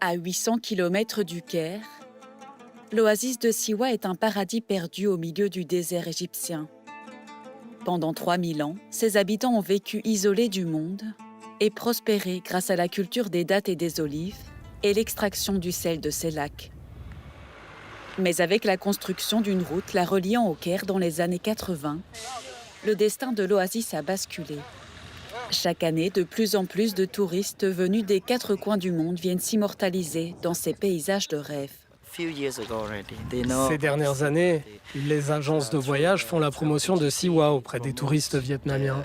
À 800 km du Caire, l'oasis de Siwa est un paradis perdu au milieu du désert égyptien. Pendant 3000 ans, ses habitants ont vécu isolés du monde et prospéré grâce à la culture des dattes et des olives et l'extraction du sel de ces lacs. Mais avec la construction d'une route la reliant au Caire dans les années 80, le destin de l'oasis a basculé. Chaque année, de plus en plus de touristes venus des 4 coins du monde viennent s'immortaliser dans ces paysages de rêve. Ces dernières années, les agences de voyage font la promotion de Siwa auprès des touristes vietnamiens.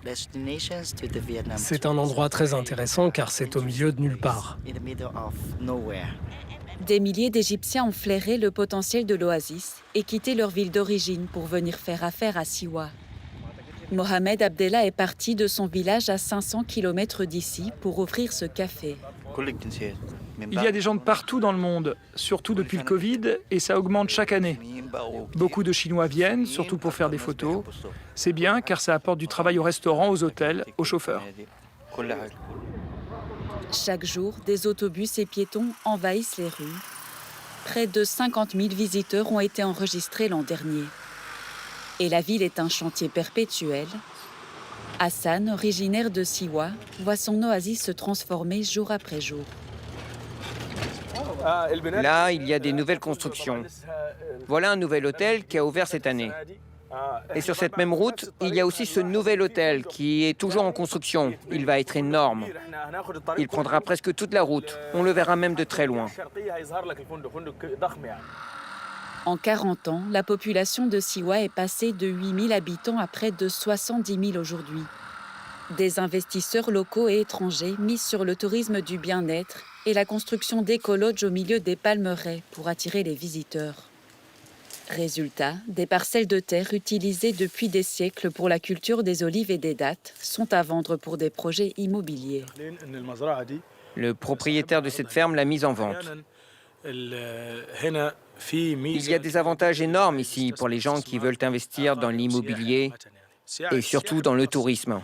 C'est un endroit très intéressant car c'est au milieu de nulle part. Des milliers d'Égyptiens ont flairé le potentiel de l'oasis et quitté leur ville d'origine pour venir faire affaire à Siwa. Mohamed Abdellah est parti de son village à 500 km d'ici pour ouvrir ce café. Il y a des gens de partout dans le monde, surtout depuis le Covid, et ça augmente chaque année. Beaucoup de Chinois viennent, surtout pour faire des photos. C'est bien car ça apporte du travail au restaurant, aux hôtels, aux chauffeurs. Chaque jour, des autobus et piétons envahissent les rues. Près de 50 000 visiteurs ont été enregistrés l'an dernier. Et la ville est un chantier perpétuel. Hassan, originaire de Siwa, voit son oasis se transformer jour après jour. Là, il y a des nouvelles constructions. Voilà un nouvel hôtel qui a ouvert cette année. Et sur cette même route, il y a aussi ce nouvel hôtel qui est toujours en construction. Il va être énorme. Il prendra presque toute la route. On le verra même de très loin. En 40 ans, la population de Siwa est passée de 8 000 habitants à près de 70 000 aujourd'hui. Des investisseurs locaux et étrangers misent sur le tourisme du bien-être et la construction d'écolodges au milieu des palmeraies pour attirer les visiteurs. Résultat, des parcelles de terre utilisées depuis des siècles pour la culture des olives et des dattes sont à vendre pour des projets immobiliers. Le propriétaire de cette ferme l'a mise en vente. Il y a des avantages énormes ici pour les gens qui veulent investir dans l'immobilier et surtout dans le tourisme.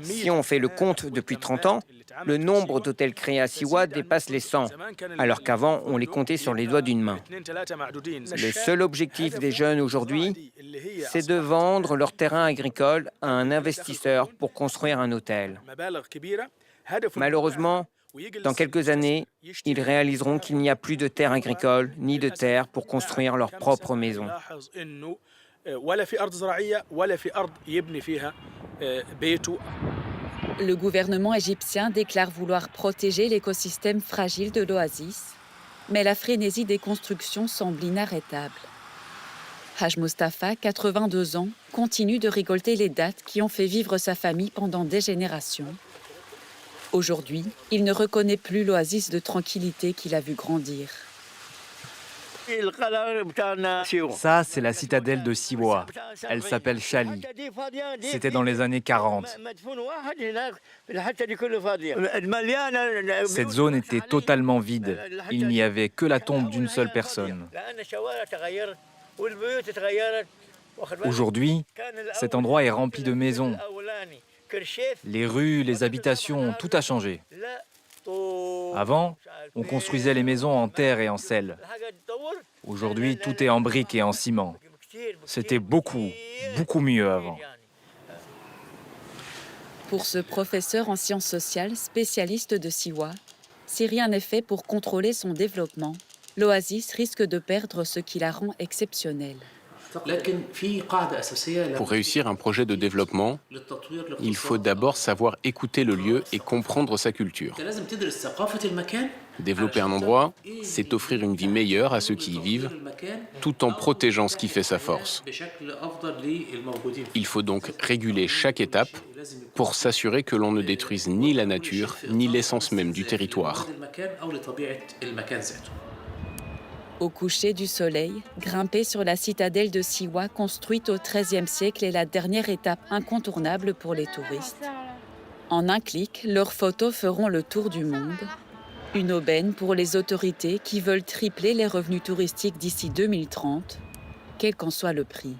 Si on fait le compte depuis 30 ans, le nombre d'hôtels créés à Siwa dépasse les 100, alors qu'avant, on les comptait sur les doigts d'une main. Le seul objectif des jeunes aujourd'hui, c'est de vendre leur terrain agricole à un investisseur pour construire un hôtel. Malheureusement, dans quelques années, ils réaliseront qu'il n'y a plus de terre agricole ni de terre pour construire leur propre maison. Le gouvernement égyptien déclare vouloir protéger l'écosystème fragile de l'oasis, mais la frénésie des constructions semble inarrêtable. Haj Mustafa, 82 ans, continue de récolter les dattes qui ont fait vivre sa famille pendant des générations. Aujourd'hui, il ne reconnaît plus l'oasis de tranquillité qu'il a vu grandir. Ça, c'est la citadelle de Siwa. Elle s'appelle Chali. C'était dans les années 40. Cette zone était totalement vide. Il n'y avait que la tombe d'une seule personne. Aujourd'hui, cet endroit est rempli de maisons. Les rues, les habitations, tout a changé. Avant, on construisait les maisons en terre et en sel. Aujourd'hui, tout est en briques et en ciment. C'était beaucoup mieux avant. Pour ce professeur en sciences sociales, spécialiste de Siwa, si rien n'est fait pour contrôler son développement, l'oasis risque de perdre ce qui la rend exceptionnelle. Pour réussir un projet de développement, il faut d'abord savoir écouter le lieu et comprendre sa culture. Développer un endroit, c'est offrir une vie meilleure à ceux qui y vivent, tout en protégeant ce qui fait sa force. Il faut donc réguler chaque étape pour s'assurer que l'on ne détruise ni la nature, ni l'essence même du territoire. Au coucher du soleil, grimper sur la citadelle de Siwa construite au XIIIe siècle est la dernière étape incontournable pour les touristes. En un clic, leurs photos feront le tour du monde. Une aubaine pour les autorités qui veulent tripler les revenus touristiques d'ici 2030, quel qu'en soit le prix.